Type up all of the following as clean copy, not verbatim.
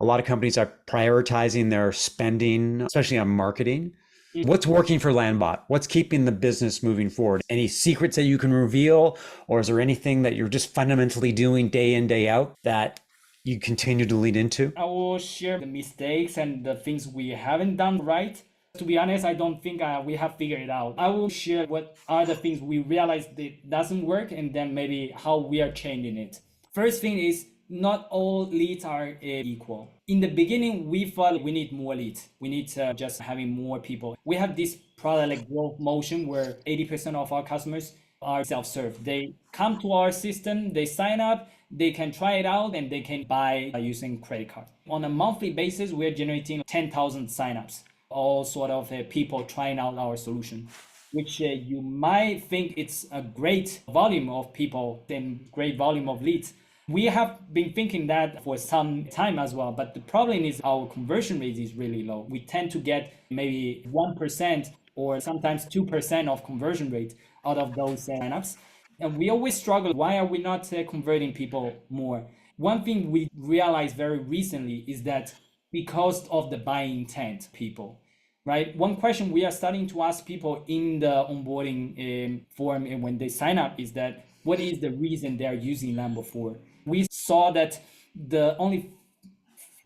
lot of companies are prioritizing their spending, especially on marketing. What's working for LandBot? What's keeping the business moving forward? Any secrets that you can reveal? Or is there anything that you're just fundamentally doing day in, day out that you continue to lead into? I will share the mistakes and the things we haven't done right. To be honest, I don't think we have figured it out. I will share what are the things we realized that doesn't work and then maybe how we are changing it. First thing is not all leads are equal. In the beginning, we thought we need more leads. We need just having more people. We have this product like growth motion where 80% of our customers are self-serve. They come to our system, they sign up, they can try it out, and they can buy using credit card. On a monthly basis, we're generating 10,000 signups, all sort of people trying out our solution, which you might think it's a great volume of people and great volume of leads. We have been thinking that for some time as well, but the problem is our conversion rate is really low. We tend to get maybe 1% or sometimes 2% of conversion rate out of those signups. And we always struggle. Why are we not converting people more? One thing we realized very recently is that because of the buying intent people, right? One question we are starting to ask people in the onboarding form and when they sign up is that what is the reason they are using LandBot for? We saw that the only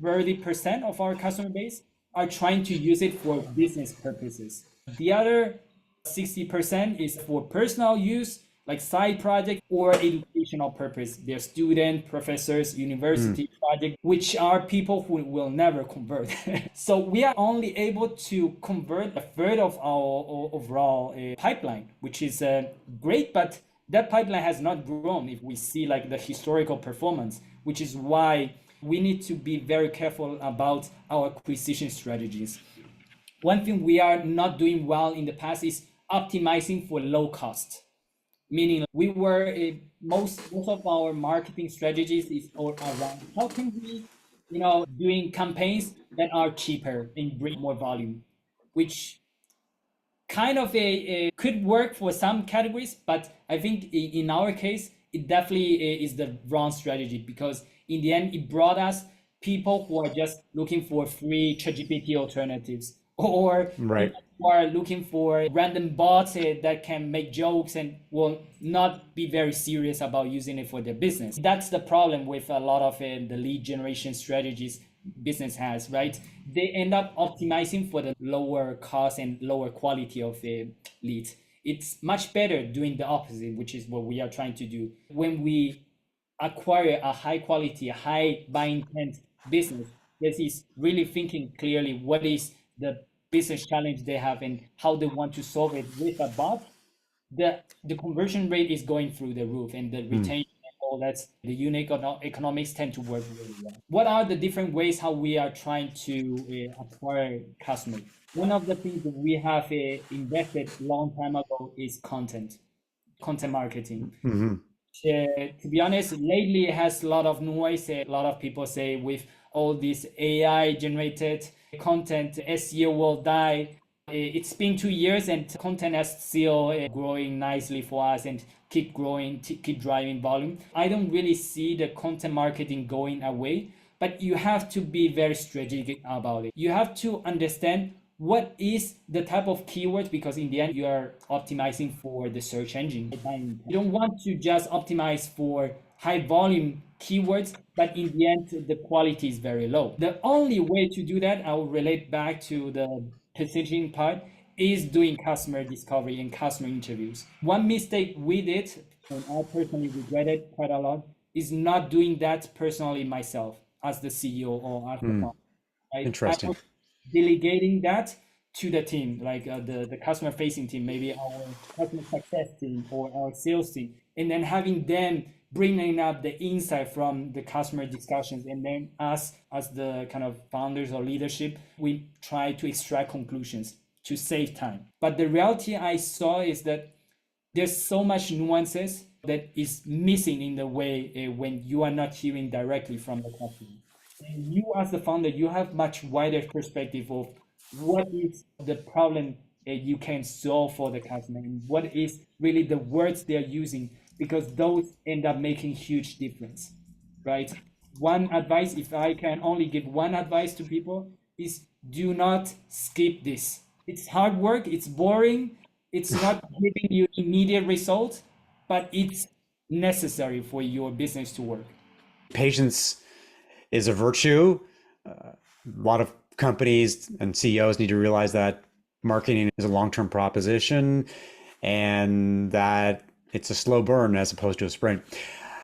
30% of our customer base are trying to use it for business purposes. The other 60% is for personal use, like side project or educational purpose. They're student, professors, university project, which are people who will never convert. So we are only able to convert a third of our overall pipeline, which is great, but that pipeline has not grown if we see like the historical performance, which is why we need to be very careful about our acquisition strategies. One thing we are not doing well in the past is optimizing for low cost. Meaning we were most of our marketing strategies is all around how can we, doing campaigns that are cheaper and bring more volume, which kind of could work for some categories, but I think in our case, it definitely is the wrong strategy because in the end, it brought us people who are just looking for free ChatGPT alternatives or Right. who are looking for random bots that can make jokes and will not be very serious about using it for their business. That's the problem with a lot of the lead generation strategies business has, right? They end up optimizing for the lower cost and lower quality of leads. It's much better doing the opposite, which is what we are trying to do. When we acquire a high quality, high buying intent business, this is really thinking clearly what is the business challenge they have and how they want to solve it with a bot. The conversion rate is going through the roof and the retention and all that's the unit economics tend to work really well. What are the different ways how we are trying to acquire customers? One of the things that we have invested a long time ago is content marketing. To be honest, lately it has a lot of noise. A lot of people say with all this AI generated content, SEO will die. It's been 2 years and content is still growing nicely for us and keep growing, keep driving volume. I don't really see the content marketing going away, but you have to be very strategic about it. You have to understand what is the type of keywords because in the end you are optimizing for the search engine. You don't want to just optimize for high volume keywords, but in the end the quality is very low. The only way to do that, I will relate back to the positioning part, is doing customer discovery and customer interviews. One mistake we did, and I personally regretted quite a lot, is not doing that personally myself as the CEO or as the founder. Right? Interesting. Delegating that to the team, like the customer facing team, maybe our customer success team or our sales team, and then having them bringing up the insight from the customer discussions, and then us as the kind of founders or leadership, we try to extract conclusions to save time. But the reality I saw is that there's so much nuances that is missing in the way when you are not hearing directly from the customer. And you as the founder, you have much wider perspective of what is the problem you can solve for the customer and what is really the words they're using, because those end up making huge difference, right? one advice, if I can only give one advice to people, is do not skip this. It's hard work, it's boring, it's not giving you immediate results, but it's necessary for your business to work. Patience is a virtue. A lot of companies and CEOs need to realize that marketing is a long-term proposition and that it's a slow burn as opposed to a sprint.